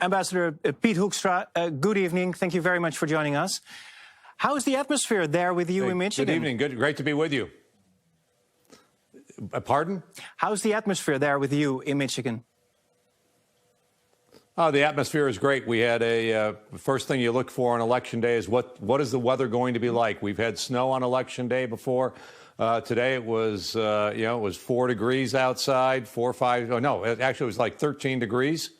Ambassador Piet Hoekstra, good evening. Thank you very much for joining us. How is the atmosphere there with you in Michigan? Good evening. Great to be with you. Pardon? How's the atmosphere there with you in Michigan? Oh, the atmosphere is great. We had first thing you look for on Election Day is what is the weather going to be like? We've had snow on Election Day before. Today it was, it was 4 degrees outside, 4 or 5. Oh, no, actually it was like 13 degrees.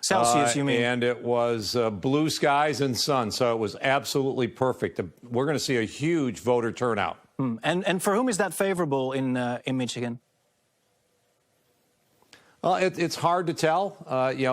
Celsius, you mean? And it was blue skies and sun, so it was absolutely perfect. We're going to see a huge voter turnout. And for whom is that favorable in Michigan? Well, it's hard to tell.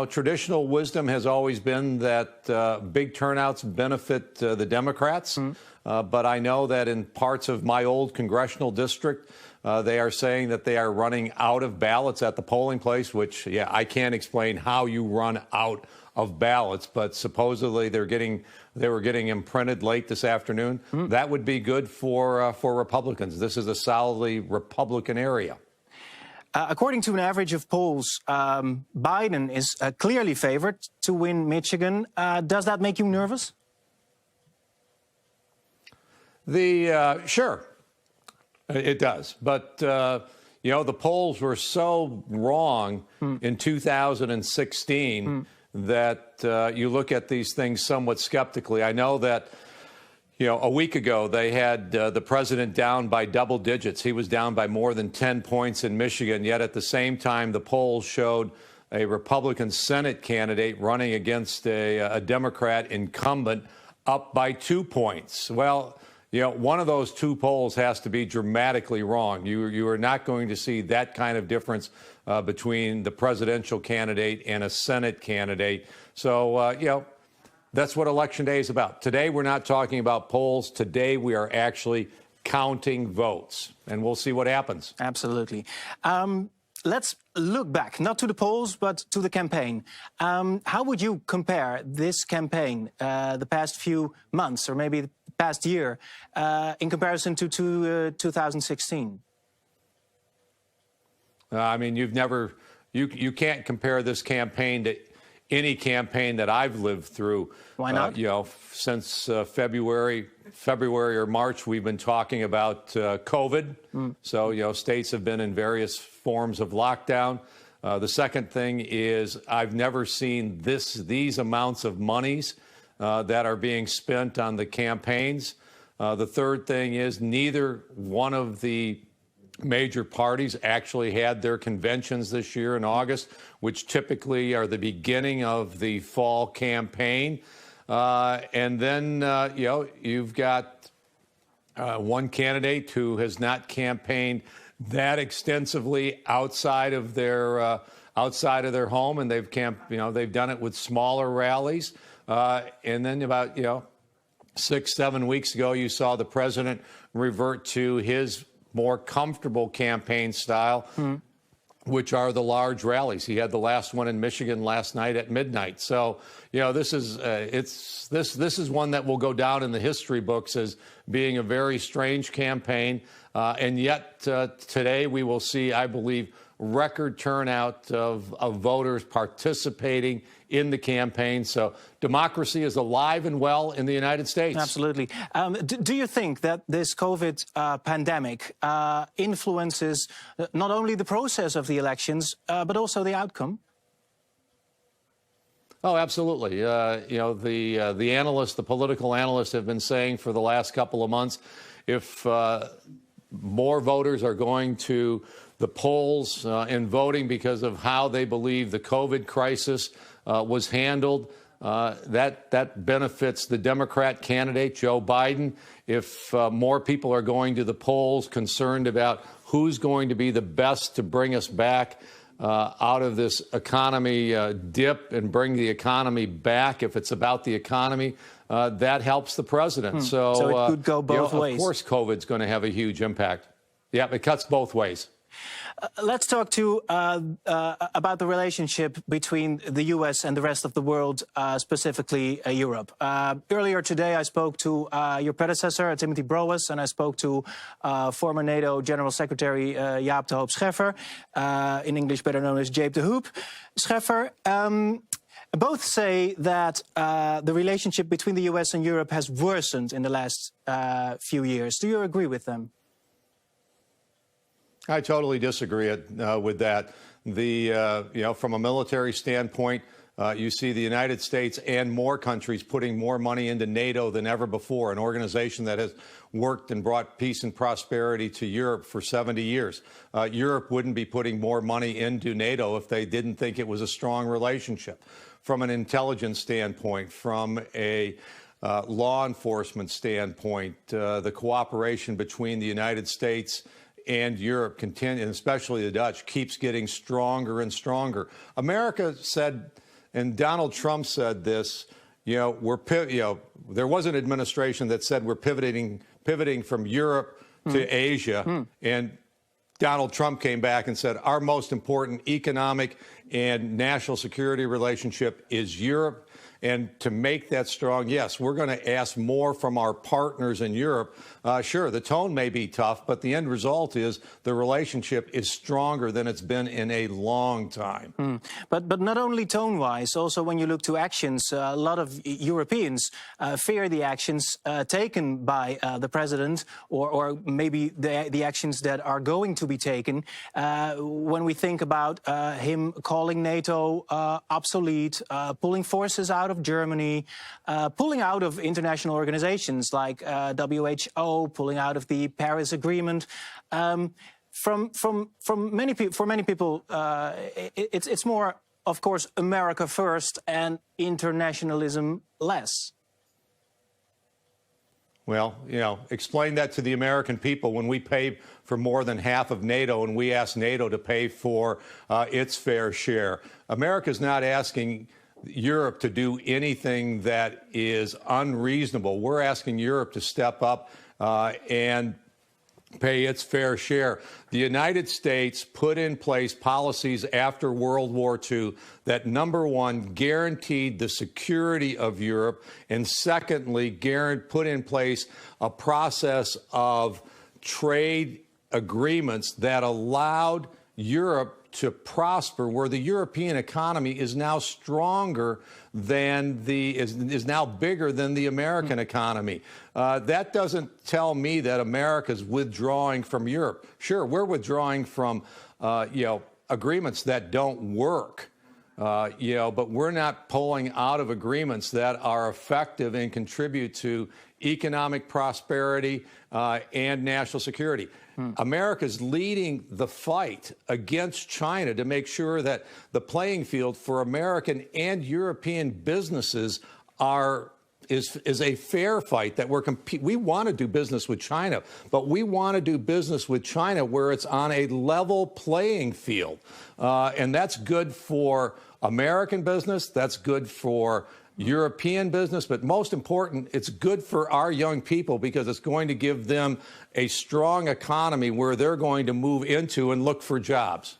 Traditional wisdom has always been that big turnouts benefit the Democrats. But I know that in parts of my old congressional district, they are saying that they are running out of ballots at the polling place, which, I can't explain how you run out of ballots, but supposedly they were getting imprinted late this afternoon. That would be good for Republicans. This is a solidly Republican area. According to an average of polls, Biden is clearly favored to win Michigan. Does that make you nervous? Sure, it does. But, the polls were so wrong in 2016 that you look at these things somewhat skeptically. I know that, a week ago, they had the president down by double digits. He was down by more than 10 points in Michigan. Yet at the same time, the polls showed a Republican Senate candidate running against a Democrat incumbent up by 2 points. Well, one of those 2 polls has to be dramatically wrong. You are not going to see that kind of difference between the presidential candidate and a Senate candidate. So, that's what Election Day is about. Today, we're not talking about polls. Today, we are actually counting votes, and we'll see what happens. Absolutely. Let's look back, not to the polls, but to the campaign. How would you compare this campaign, the past few months, or maybe the past year, in comparison to 2016? I mean, you can't compare this campaign to any campaign that I've lived through. Why not? Since February or March, we've been talking about COVID. So, states have been in various forms of lockdown. The second thing is I've never seen these amounts of monies that are being spent on the campaigns. The third thing is neither one of the major parties actually had their conventions this year in August, which typically are the beginning of the fall campaign. And then, you've got one candidate who has not campaigned that extensively outside of their home, and they've done it with smaller rallies. And then about 6-7 weeks ago, you saw the president revert to his more comfortable campaign style, which are the large rallies. He had the last one in Michigan last night at midnight. So, this is one that will go down in the history books as being a very strange campaign. And yet today we will see, I believe, record turnout of voters participating in the campaign. So democracy is alive and well in the United States. Absolutely. Do you think that this COVID pandemic influences not only the process of the elections, but also the outcome? Oh, absolutely. The analysts, the political analysts have been saying for the last couple of months, if more voters are going to the polls and voting because of how they believe the COVID crisis was handled, that benefits the Democrat candidate, Joe Biden. If more people are going to the polls concerned about who's going to be the best to bring us back out of this economy dip and bring the economy back, if it's about the economy, that helps the president. So it could go both ways. Of course, COVID's going to have a huge impact. Yeah, it cuts both ways. Let's talk about the relationship between the U.S. and the rest of the world, specifically Europe. Earlier today, I spoke to your predecessor, Timothy Brouwers, and I spoke to former NATO General Secretary Jaap de Hoop Scheffer, in English better known as Jaap de Hoop Scheffer. Both say that the relationship between the US and Europe has worsened in the last few years. Do you agree with them? I totally disagree with that. From a military standpoint, you see the United States and more countries putting more money into NATO than ever before, an organization that has worked and brought peace and prosperity to Europe for 70 years. Europe wouldn't be putting more money into NATO if they didn't think it was a strong relationship. From an intelligence standpoint, from a law enforcement standpoint, the cooperation between the United States and Europe, and especially the Dutch, keeps getting stronger and stronger. America said, and Donald Trump said this, there was an administration that said we're pivoting from Europe to Asia, and Donald Trump came back and said our most important economic and national security relationship is Europe. And to make that strong, yes, we're going to ask more from our partners in Europe. Sure, the tone may be tough, but the end result is the relationship is stronger than it's been in a long time. But not only tone-wise, also when you look to actions, a lot of Europeans fear the actions taken by the president, or maybe the actions that are going to be taken. When we think about him calling NATO obsolete, pulling forces out of Germany, pulling out of international organizations like WHO, pulling out of the Paris Agreement. For many people, it's more, of course, America first and internationalism less. Well, explain that to the American people when we pay for more than half of NATO and we ask NATO to pay for its fair share. America's not asking Europe to do anything that is unreasonable. We're asking Europe to step up and pay its fair share. The United States put in place policies after World War II that, number one, guaranteed the security of Europe, and secondly, put in place a process of trade agreements that allowed Europe to prosper, where the European economy is now stronger than is now bigger than the American economy. That doesn't tell me that America's withdrawing from Europe. Sure, we're withdrawing from agreements that don't work. But we're not pulling out of agreements that are effective and contribute to economic prosperity and national security. America's leading the fight against China to make sure that the playing field for American and European businesses is a fair fight, that we want to do business with China, but we want to do business with China where it's on a level playing field. And that's good for American business, that's good for European business, but most important, it's good for our young people because it's going to give them a strong economy where they're going to move into and look for jobs.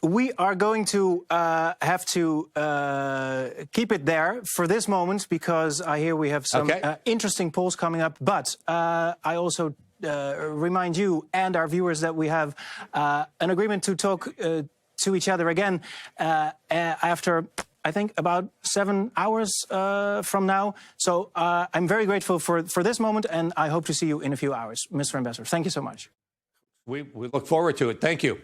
We are going to have to keep it there for this moment because I hear we have some interesting polls coming up. But I also remind you and our viewers that we have an agreement to talk to each other again after, I think, about 7 hours from now. So I'm very grateful for this moment, and I hope to see you in a few hours. Mr. Ambassador, thank you so much. We look forward to it. Thank you.